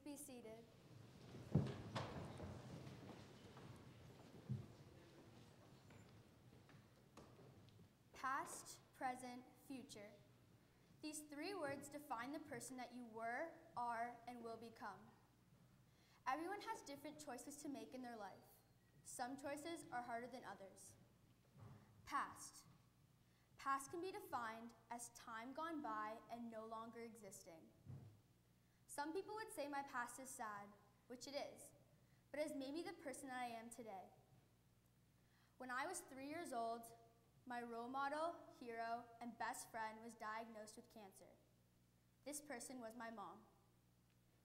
Be seated. Past, present, future. These three words define the person that you were, are, and will become. Everyone has different choices to make in their life. Some choices are harder than others. Past. Past can be defined as time gone by and no longer existing. Some people would say my past is sad, which it is, but it has made me the person that I am today. When I was 3 years old, my role model, hero, and best friend was diagnosed with cancer. This person was my mom.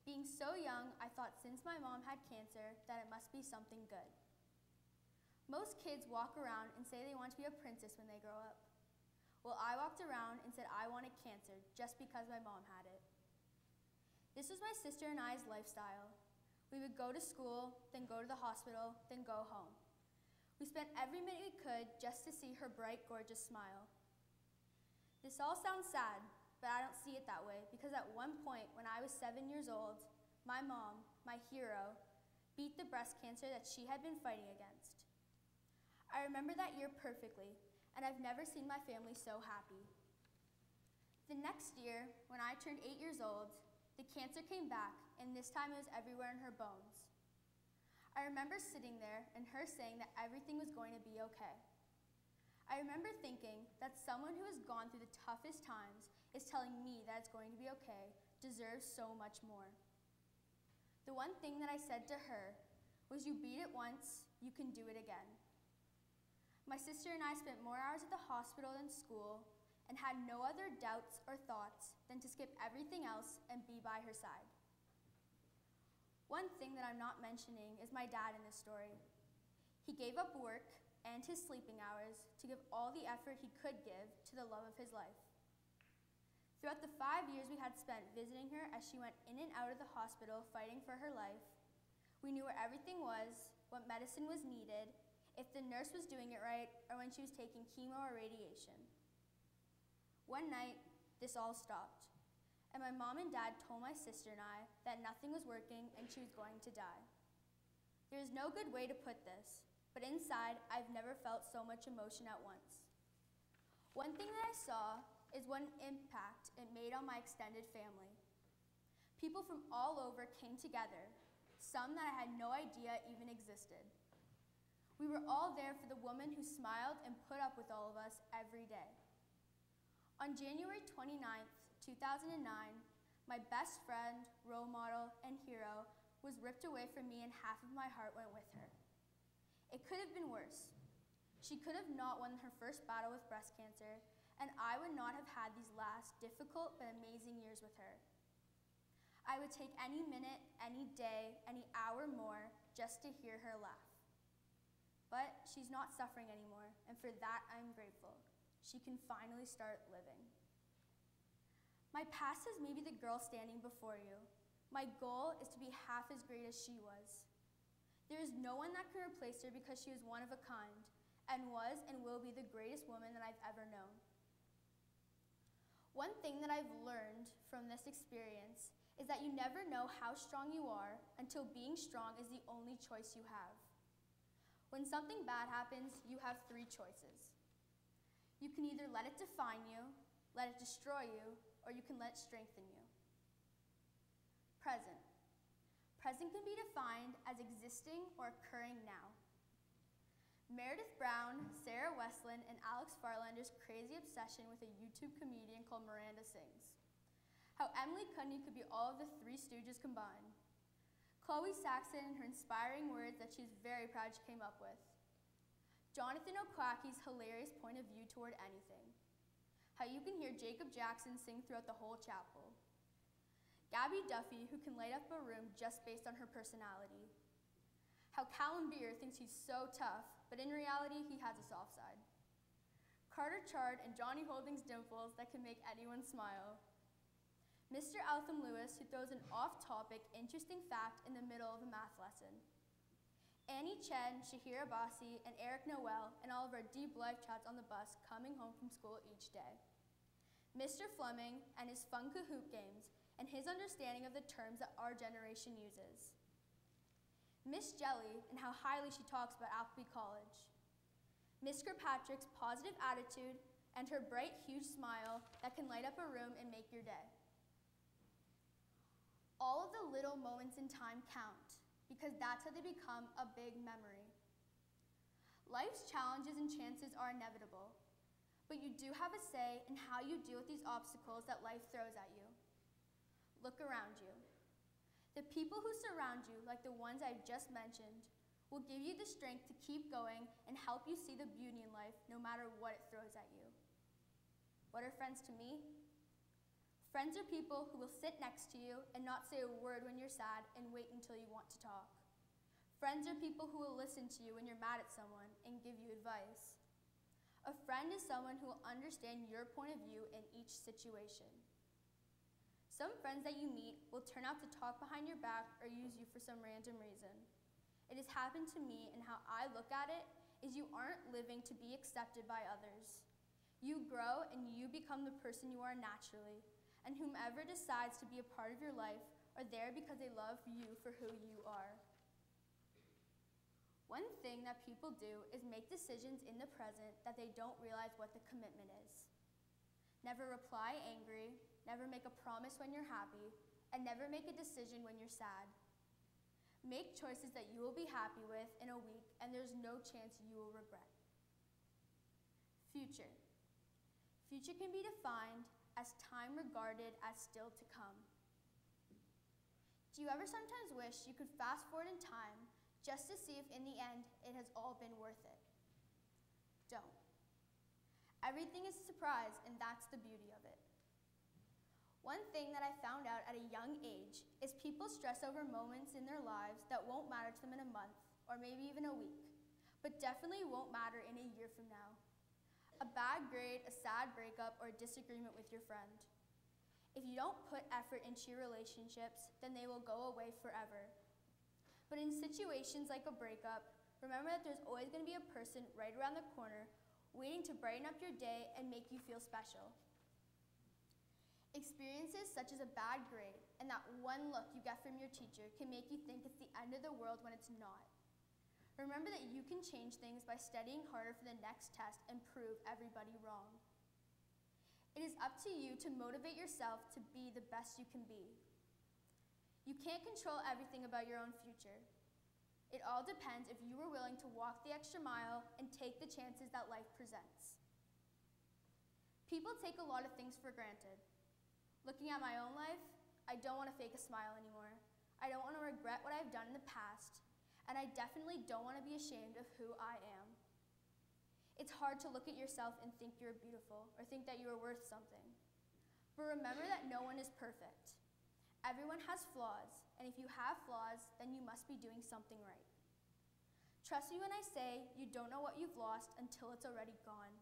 Being so young, I thought since my mom had cancer, that it must be something good. Most kids walk around and say they want to be a princess when they grow up. Well, I walked around and said I wanted cancer just because my mom had it. This was my sister and I's lifestyle. We would go to school, then go to the hospital, then go home. We spent every minute we could just to see her bright, gorgeous smile. This all sounds sad, but I don't see it that way because at one point when I was 7 years old, my mom, my hero, beat the breast cancer that she had been fighting against. I remember that year perfectly, and I've never seen my family so happy. The next year, when I turned 8 years old, the cancer came back, and this time it was everywhere in her bones. I remember sitting there and her saying that everything was going to be okay. I remember thinking that someone who has gone through the toughest times is telling me that it's going to be okay deserves so much more. The one thing that I said to her was, you beat it once, you can do it again. My sister and I spent more hours at the hospital than school and had no other doubts or thoughts than to skip everything else and be by her side. One thing that I'm not mentioning is my dad in this story. He gave up work and his sleeping hours to give all the effort he could give to the love of his life. Throughout the 5 years we had spent visiting her as she went in and out of the hospital fighting for her life, we knew where everything was, what medicine was needed, if the nurse was doing it right, or when she was taking chemo or radiation. One night, this all stopped, and my mom and dad told my sister and I that nothing was working and she was going to die. There is no good way to put this, but inside, I've never felt so much emotion at once. One thing that I saw is what an impact it made on my extended family. People from all over came together, some that I had no idea even existed. We were all there for the woman who smiled and put up with all of us every day. On January 29th, 2009, my best friend, role model, and hero was ripped away from me and half of my heart went with her. It could have been worse. She could have not won her first battle with breast cancer, and I would not have had these last difficult but amazing years with her. I would take any minute, any day, any hour more just to hear her laugh. But she's not suffering anymore, and for that I'm grateful. She can finally start living. My past is maybe the girl standing before you. My goal is to be half as great as she was. There is no one that can replace her because she is one of a kind, and was and will be the greatest woman that I've ever known. One thing that I've learned from this experience is that you never know how strong you are until being strong is the only choice you have. When something bad happens, you have three choices. You can either let it define you, let it destroy you, or you can let it strengthen you. Present. Present can be defined as existing or occurring now. Meredith Brown, Sarah Westland, and Alex Farlander's crazy obsession with a YouTube comedian called Miranda Sings. How Emily Cudney could be all of the Three Stooges combined. Chloe Saxon and her inspiring words that she's very proud she came up with. Jonathan Okwaki's hilarious point of view toward anything. How you can hear Jacob Jackson sing throughout the whole chapel. Gabby Duffy, who can light up a room just based on her personality. How Callum Beer thinks he's so tough, but in reality, he has a soft side. Carter Chard and Johnny Holding's dimples that can make anyone smile. Mr. Altham Lewis, who throws an off-topic, interesting fact in the middle of a math lesson. Annie Chen, Shahira Bassi, and Eric Noel, and all of our deep life chats on the bus coming home from school each day. Mr. Fleming and his fun Kahoot games, and his understanding of the terms that our generation uses. Miss Jelly and how highly she talks about Appleby College. Miss Kirkpatrick's positive attitude and her bright, huge smile that can light up a room and make your day. All of the little moments in time count, because that's how they become a big memory. Life's challenges and chances are inevitable, but you do have a say in how you deal with these obstacles that life throws at you. Look around you. The people who surround you, like the ones I've just mentioned, will give you the strength to keep going and help you see the beauty in life no matter what it throws at you. What are friends to me? Friends are people who will sit next to you and not say a word when you're sad and wait until you want to talk. Friends are people who will listen to you when you're mad at someone and give you advice. A friend is someone who will understand your point of view in each situation. Some friends that you meet will turn out to talk behind your back or use you for some random reason. It has happened to me, and how I look at it is you aren't living to be accepted by others. You grow and you become the person you are naturally, and whomever decides to be a part of your life are there because they love you for who you are. One thing that people do is make decisions in the present that they don't realize what the commitment is. Never reply angry, never make a promise when you're happy, and never make a decision when you're sad. Make choices that you will be happy with in a week, and there's no chance you will regret. Future. Future can be defined as time regarded as still to come. Do you ever sometimes wish you could fast forward in time just to see if in the end it has all been worth it? Don't. Everything is a surprise, and that's the beauty of it. One thing that I found out at a young age is people stress over moments in their lives that won't matter to them in a month or maybe even a week, but definitely won't matter in a year from now. A bad grade, a sad breakup, or a disagreement with your friend. If you don't put effort into your relationships, then they will go away forever. But in situations like a breakup, remember that there's always going to be a person right around the corner waiting to brighten up your day and make you feel special. Experiences such as a bad grade and that one look you get from your teacher can make you think it's the end of the world when it's not. Remember that you can change things by studying harder for the next test and prove everybody wrong. It is up to you to motivate yourself to be the best you can be. You can't control everything about your own future. It all depends if you are willing to walk the extra mile and take the chances that life presents. People take a lot of things for granted. Looking at my own life, I don't want to fake a smile anymore. I don't want to regret what I've done in the past, and I definitely don't want to be ashamed of who I am. It's hard to look at yourself and think you're beautiful or think that you are worth something. But remember that no one is perfect. Everyone has flaws, and if you have flaws, then you must be doing something right. Trust me when I say you don't know what you've lost until it's already gone.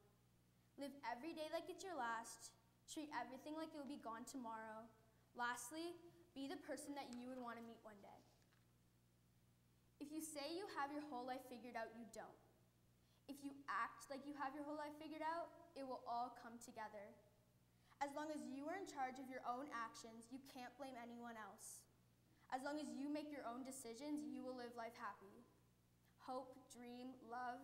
Live every day like it's your last. Treat everything like it will be gone tomorrow. Lastly, be the person that you would want to meet one day. If you say you have your whole life figured out, you don't. If you act like you have your whole life figured out, it will all come together. As long as you are in charge of your own actions, you can't blame anyone else. As long as you make your own decisions, you will live life happy. Hope, dream, love,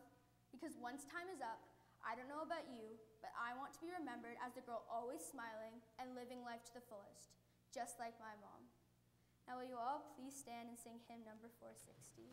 because once time is up, I don't know about you, but I want to be remembered as the girl always smiling and living life to the fullest, just like my mom. Now will you all please stand and sing hymn number 460.